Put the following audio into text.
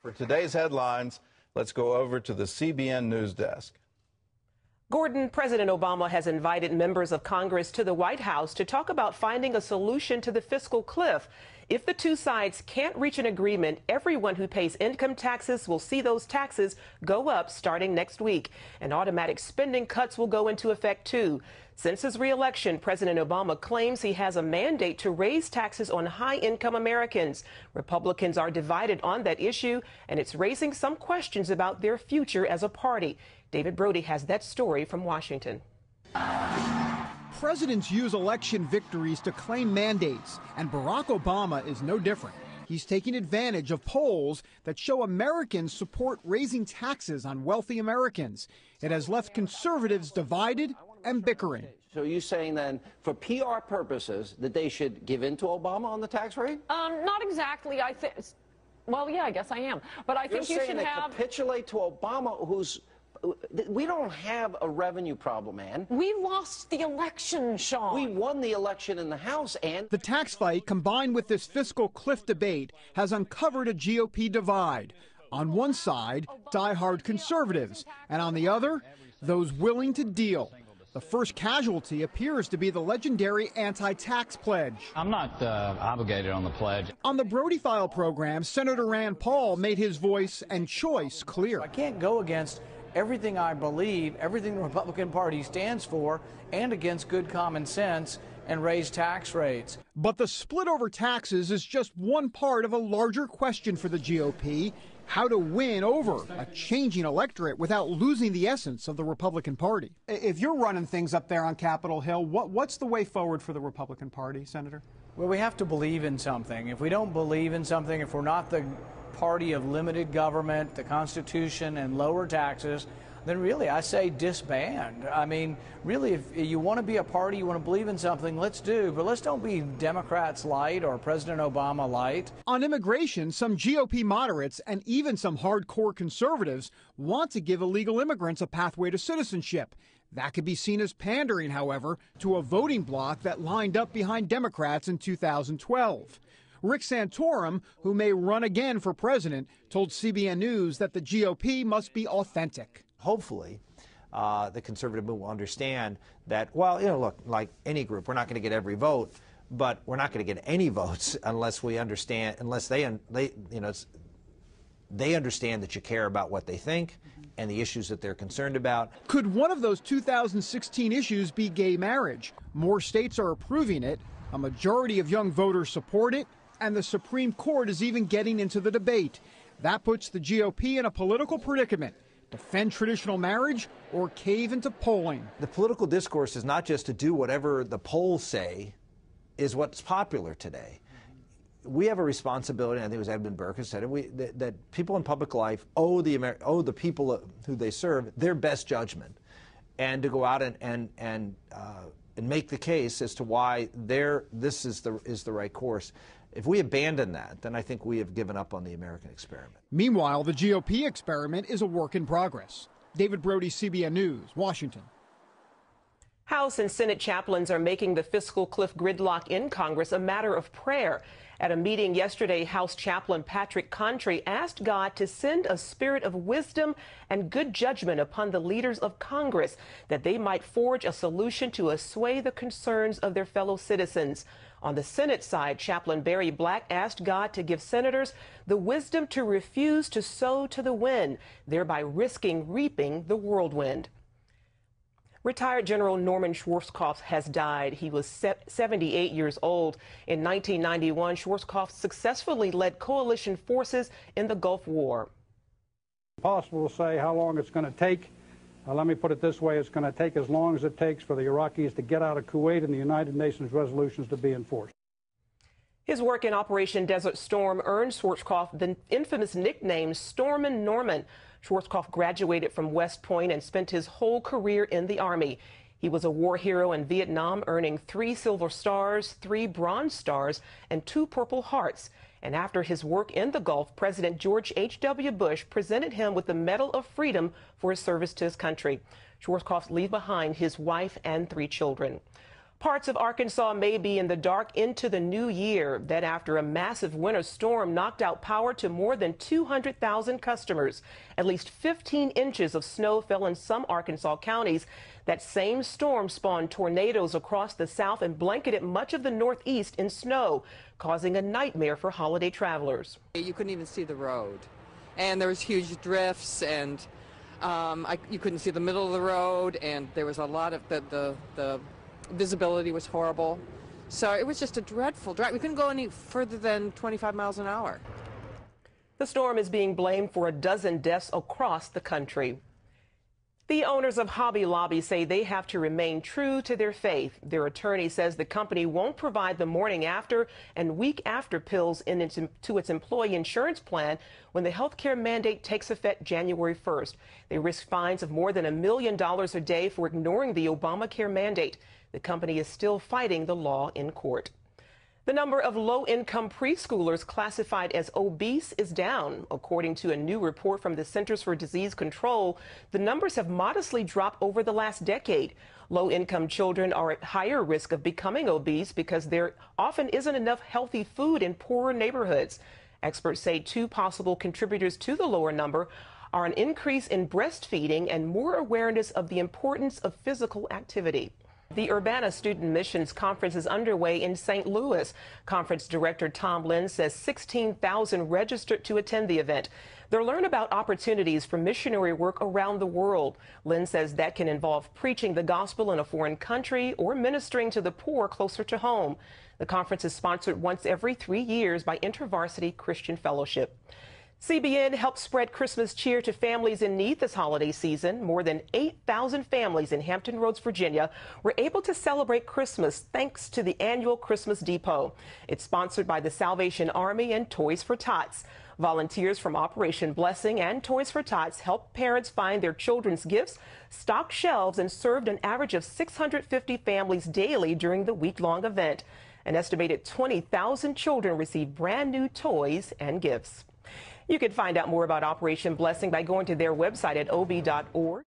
For today's headlines, let's go over to the CBN News Desk. Gordon, President Obama has invited members of Congress to the White House to talk about finding a solution to the fiscal cliff. If the two sides can't reach an agreement, everyone who pays income taxes will see those taxes go up starting next week, and automatic spending cuts will go into effect too. Since his re-election, President Obama claims he has a mandate to raise taxes on high-income Americans. Republicans are divided on that issue, and it's raising some questions about their future as a party. David Brody has that story from Washington. Presidents use election victories to claim mandates, and Barack Obama is no different. He's taking advantage of polls that show Americans support raising taxes on wealthy Americans. It has left conservatives divided and bickering. So are you saying then, for PR purposes, that they should give in to Obama on the tax rate? Not exactly. Well, yeah, I guess I am. But I think you should capitulate to Obama, who's... We don't have a revenue problem, Ann. We lost the election, Sean. We won the election in the House, Ann. The tax fight, combined with this fiscal cliff debate, has uncovered a GOP divide. On one side, diehard conservatives, and on the other, those willing to deal. The first casualty appears to be the legendary anti-tax pledge. I'm not obligated on the pledge. On the Brody File program, Senator Rand Paul made his voice and choice clear. I can't go against everything I believe, everything the Republican Party stands for, and against good common sense and raise tax rates. But the split over taxes is just one part of a larger question for the GOP: how to win over a changing electorate without losing the essence of the Republican Party. If you're running things up there on Capitol Hill, what's the way forward for the Republican Party, Senator? Well, we have to believe in something. If we don't believe in something, if we're not the party of limited government, the Constitution, and lower taxes, then really I say disband. I mean, really, if you want to be a party, you want to believe in something, let's do, but let's don't be Democrats light or President Obama light. On immigration, some GOP moderates and even some hardcore conservatives want to give illegal immigrants a pathway to citizenship. That could be seen as pandering, however, to a voting bloc that lined up behind Democrats in 2012. Rick Santorum, who may run again for president, told CBN News that the GOP must be authentic. Hopefully, the conservative movement will understand that, well, look, like any group, we're not going to get every vote, but we're not going to get any votes unless we understand, unless they understand that you care about what they think and the issues that they're concerned about. Could one of those 2016 issues be gay marriage? More states are approving it, a majority of young voters support it, and the Supreme Court is even getting into the debate. That puts the GOP in a political predicament: defend traditional marriage or cave into polling. The political discourse is not just to do whatever the polls say is what's popular today. We have a responsibility, and I think it was Edmund Burke who said it, that people in public life owe the people who they serve their best judgment, and to go out and make the case as to why this is the right course. If we abandon that, then I think we have given up on the American experiment. Meanwhile, the GOP experiment is a work in progress. David Brody, CBN News, Washington. House and Senate chaplains are making the fiscal cliff gridlock in Congress a matter of prayer. At a meeting yesterday, House Chaplain Patrick Contry asked God to send a spirit of wisdom and good judgment upon the leaders of Congress, that they might forge a solution to assuage the concerns of their fellow citizens. On the Senate side, Chaplain Barry Black asked God to give senators the wisdom to refuse to sow to the wind, thereby risking reaping the whirlwind. Retired General Norman Schwarzkopf has died. He was 78 years old. In 1991, Schwarzkopf successfully led coalition forces in the Gulf War. Impossible to say how long it's going to take. Let me put it this way: it's going to take as long as it takes for the Iraqis to get out of Kuwait and the United Nations resolutions to be enforced. His work in Operation Desert Storm earned Schwarzkopf the infamous nickname Stormin' Norman. Schwarzkopf graduated from West Point and spent his whole career in the Army. He was a war hero in Vietnam, earning 3 Silver Stars, 3 Bronze Stars, and 2 Purple Hearts. And after his work in the Gulf, President George H.W. Bush presented him with the Medal of Freedom for his service to his country. Schwarzkopf leaves behind his wife and 3 children. Parts of Arkansas may be in the dark into the new year. That after a massive winter storm knocked out power to more than 200,000 customers. At least 15 inches of snow fell in some Arkansas counties. That same storm spawned tornadoes across the south and blanketed much of the northeast in snow, causing a nightmare for holiday travelers. You couldn't even see the road, and there was huge drifts, and you couldn't see the middle of the road, and there was a lot of the visibility was horrible. So it was just a dreadful drive. We couldn't go any further than 25 miles an hour. The storm is being blamed for a dozen deaths across the country. The owners of Hobby Lobby say they have to remain true to their faith. Their attorney says the company won't provide the morning after and week after pills to its employee insurance plan when the health care mandate takes effect January 1st. They risk fines of more than $1 million a day for ignoring the Obamacare mandate. The company is still fighting the law in court. The number of low-income preschoolers classified as obese is down. According to a new report from the Centers for Disease Control, the numbers have modestly dropped over the last decade. Low-income children are at higher risk of becoming obese because there often isn't enough healthy food in poorer neighborhoods. Experts say two possible contributors to the lower number are an increase in breastfeeding and more awareness of the importance of physical activity. The Urbana Student Missions Conference is underway in St. Louis. Conference Director Tom Lynn says 16,000 registered to attend the event. They'll learn about opportunities for missionary work around the world. Lynn says that can involve preaching the gospel in a foreign country or ministering to the poor closer to home. The conference is sponsored once every 3 years by InterVarsity Christian Fellowship. CBN helped spread Christmas cheer to families in need this holiday season. More than 8,000 families in Hampton Roads, Virginia, were able to celebrate Christmas thanks to the annual Christmas Depot. It's sponsored by the Salvation Army and Toys for Tots. Volunteers from Operation Blessing and Toys for Tots helped parents find their children's gifts, stocked shelves, and served an average of 650 families daily during the week-long event. An estimated 20,000 children received brand new toys and gifts. You can find out more about Operation Blessing by going to their website at ob.org.